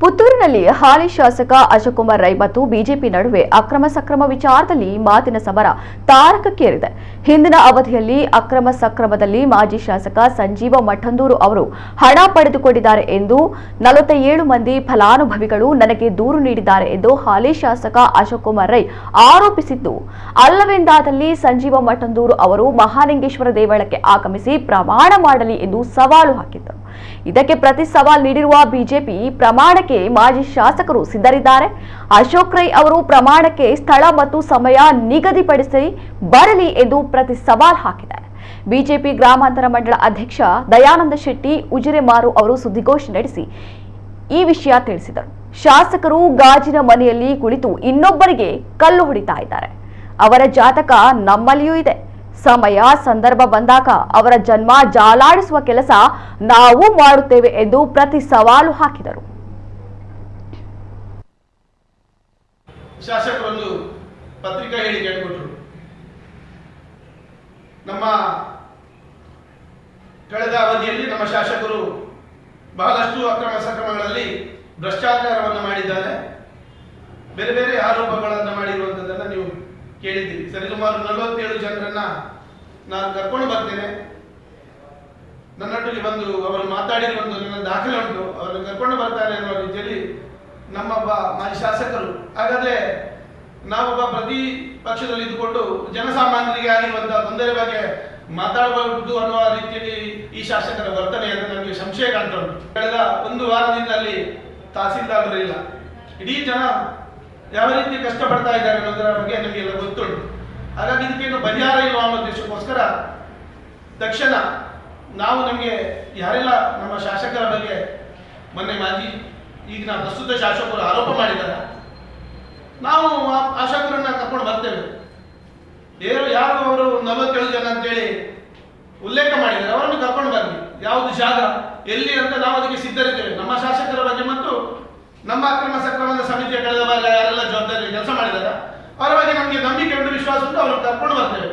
ಪುತ್ತೂರಿನಲ್ಲಿ ಹಾಲಿ ಶಾಸಕ ಅಶೋಕ್ ಕುಮಾರ್ ರೈ ಮತ್ತು ಬಿಜೆಪಿ ನಡುವೆ ಅಕ್ರಮ ಸಕ್ರಮ ವಿಚಾರದಲ್ಲಿ ಮಾತಿನ ಸಮರ ತಾರಕಕ್ಕೇರಿದೆ. ಹಿಂದಿನ ಅವಧಿಯಲ್ಲಿ ಅಕ್ರಮ ಸಕ್ರಮದಲ್ಲಿ ಮಾಜಿ ಶಾಸಕ ಸಂಜೀವ ಮಠಂದೂರು ಅವರು ಹಣ ಪಡೆದುಕೊಂಡಿದ್ದಾರೆ ಎಂದು 47 ಮಂದಿ ಫಲಾನುಭವಿಗಳು ನನಗೆ ದೂರು ನೀಡಿದ್ದಾರೆ ಎಂದು ಹಾಲಿ ಶಾಸಕ ಅಶೋಕ್ ಕುಮಾರ್ ರೈ ಆರೋಪಿಸಿದ್ದು, ಅಲ್ಲವೆಂದಾದಲ್ಲಿ ಸಂಜೀವ ಮಠಂದೂರು ಅವರು ಮಹಾಲಿಂಗೇಶ್ವರ ದೇವಳಕ್ಕೆ ಆಗಮಿಸಿ ಪ್ರಮಾಣ ಮಾಡಲಿ ಎಂದು ಸವಾಲು ಹಾಕಿದ್ದರು. ಇದಕ್ಕೆ ಪ್ರತಿ ಸವಾಲು ನೀಡಿರುವ ಬಿಜೆಪಿ ಪ್ರಮಾಣಕ್ಕೆ ಮಾಜಿ ಶಾಸಕರು ಸಿದ್ಧರಿದ್ದಾರೆ. ಅಶೋಕ್ ರೈ ಅವರು ಪ್ರಮಾಣಕ್ಕೆ ಸ್ಥಳ ಮತ್ತು ಸಮಯ ನಿಗದಿಪಡಿಸಿ ಬರಲಿ ಎಂದು ಪ್ರತಿ ಸವಾಲು ಹಾಕಿದ್ದಾರೆ. ಬಿಜೆಪಿ ಗ್ರಾಮಾಂತರ ಮಂಡಳ ಅಧ್ಯಕ್ಷ ದಯಾನಂದ ಶೆಟ್ಟಿ ಉಜಿರೆಮಾರು ಅವರು ಸುದ್ದಿಗೋಷ್ಠಿ ನಡೆಸಿ ಈ ವಿಷಯ ತಿಳಿಸಿದರು. ಶಾಸಕರು ಗಾಜಿನ ಮನೆಯಲ್ಲಿ ಕುಳಿತು ಇನ್ನೊಬ್ಬರಿಗೆ ಕಲ್ಲು ಹೊಡಿತಾ ಇದ್ದಾರೆ. ಅವರ ಜಾತಕ ನಮ್ಮಲ್ಲಿಯೂ ಇದೆ. ಸಮಯ ಸಂದರ್ಭ ಬಂದಾಗ ಅವರ ಜನ್ಮ ಜಾಲಾಡಿಸುವ ಕೆಲಸ ನಾವು ಮಾಡುತ್ತೇವೆ ಎಂದು ಪ್ರತಿ ಸವಾಲು ಹಾಕಿದರು. ಶಾಸಕರೊಂದು ಪತ್ರಿಕಾ ಹೇಳಿಕೆ ಕೊಟ್ಟರು. ನಮ್ಮ ಕಳೆದ ಅವಧಿಯಲ್ಲಿ ನಮ್ಮ ಶಾಸಕರು ಬಹಳಷ್ಟು ಅಕ್ರಮ ಸಕ್ರಮಗಳಲ್ಲಿ ಭ್ರಷ್ಟಾಚಾರವನ್ನು ಮಾಡಿದ್ದಾರೆ, ಬೇರೆ ಬೇರೆ ಆರೋಪಗಳನ್ನು ಮಾಡಿರುವಂಥದ್ದನ್ನು ನೀವು ಕೇಳಿದ್ದೀರಿ. ಸರಿಸುಮಾರು 47 ಜನರನ್ನ ನಾನು ಕರ್ಕೊಂಡು ಬರ್ತೇನೆ, ನನ್ನೊಟ್ಟಿಗೆ ಬಂದು ಅವರು ಮಾತಾಡಿರುವಂಥ ನನ್ನ ದಾಖಲೆ ಉಂಟು, ಅವರನ್ನು ಕರ್ಕೊಂಡು ಬರ್ತಾರೆ ಅನ್ನುವ ರೀತಿಯಲ್ಲಿ ನಮ್ಮೊಬ್ಬ ಮಾಜಿ ಶಾಸಕರು. ಹಾಗಾದ್ರೆ ನಾವೊಬ್ಬ ಪ್ರತಿಪಕ್ಷದಲ್ಲಿ ಇದ್ದುಕೊಂಡು ಜನಸಾಮಾನ್ಯರಿಗೆ ಆಗಿರುವಂತಹ ತೊಂದರೆ ಬಗ್ಗೆ ಮಾತಾಡಬಹುದು ಅನ್ನುವ ರೀತಿಯಲ್ಲಿ ಈ ಶಾಸಕರ ವರ್ತನೆ ಅಂತ ನಮಗೆ ಸಂಶಯ ಕಾಣ್ತಾ ಉಂಟು. ಕಳೆದ ಒಂದು ವಾರದಿಂದ ಅಲ್ಲಿ ತಹಸೀಲ್ದಾರರು ಇಲ್ಲ. ಇಡೀ ಜನ ಯಾವ ರೀತಿ ಕಷ್ಟಪಡ್ತಾ ಇದ್ದಾರೆ ಅನ್ನೋದರ ಬಗ್ಗೆ ನಮಗೆಲ್ಲ ಗೊತ್ತುಂಟು. ಹಾಗಾಗಿ ಇದಕ್ಕೇನು ಪರಿಹಾರ ಇರುವ ಅನ್ನೋ ಉದ್ದೇಶಕ್ಕೋಸ್ಕರ ತಕ್ಷಣ ನಾವು ನಮಗೆ ಯಾರೆಲ್ಲ ನಮ್ಮ ಶಾಸಕರ ಬಗ್ಗೆ ಮೊನ್ನೆ ಮಾಜಿ ಈಗಿನ ಪ್ರಸ್ತುತ ಶಾಸಕರು ಆರೋಪ ಮಾಡಿದ್ದಾರೆ, ನಾವು ಆ ಶಾಸಕರನ್ನ ಕರ್ಕೊಂಡು ಬರ್ತೇವೆ. ಯಾರು ಅವರು 47 ಜನ ಅಂತೇಳಿ ಉಲ್ಲೇಖ ಮಾಡಿದ್ದಾರೆ, ಅವರನ್ನು ಕರ್ಕೊಂಡು ಬರಲಿ. ಯಾವುದು ಜಾಗ ಎಲ್ಲಿ ಅಂತ ನಾವು ಅದಕ್ಕೆ ಸಿದ್ಧರಿದ್ದೇವೆ. ನಮ್ಮ ಶಾಸಕರ ಬಗ್ಗೆ ಮತ್ತು ನಮ್ಮ ಅಕ್ರಮ ಸಕ್ರಮದ ಸಮಿತಿಯ ಕಳೆದ ಬಾರಿ ಯಾರೆಲ್ಲ ಜವಾಬ್ದಾರಿ ಕೆಲಸ ಮಾಡಿದ್ದಾರೆ ಅವರ ಬಗ್ಗೆ ನಮಗೆ ನಂಬಿಕೆ ಉಂಟು, ವಿಶ್ವಾಸ ಉಂಟು, ಅವ್ರನ್ನ ಕರ್ಕೊಂಡು ಬರ್ತೇವೆ.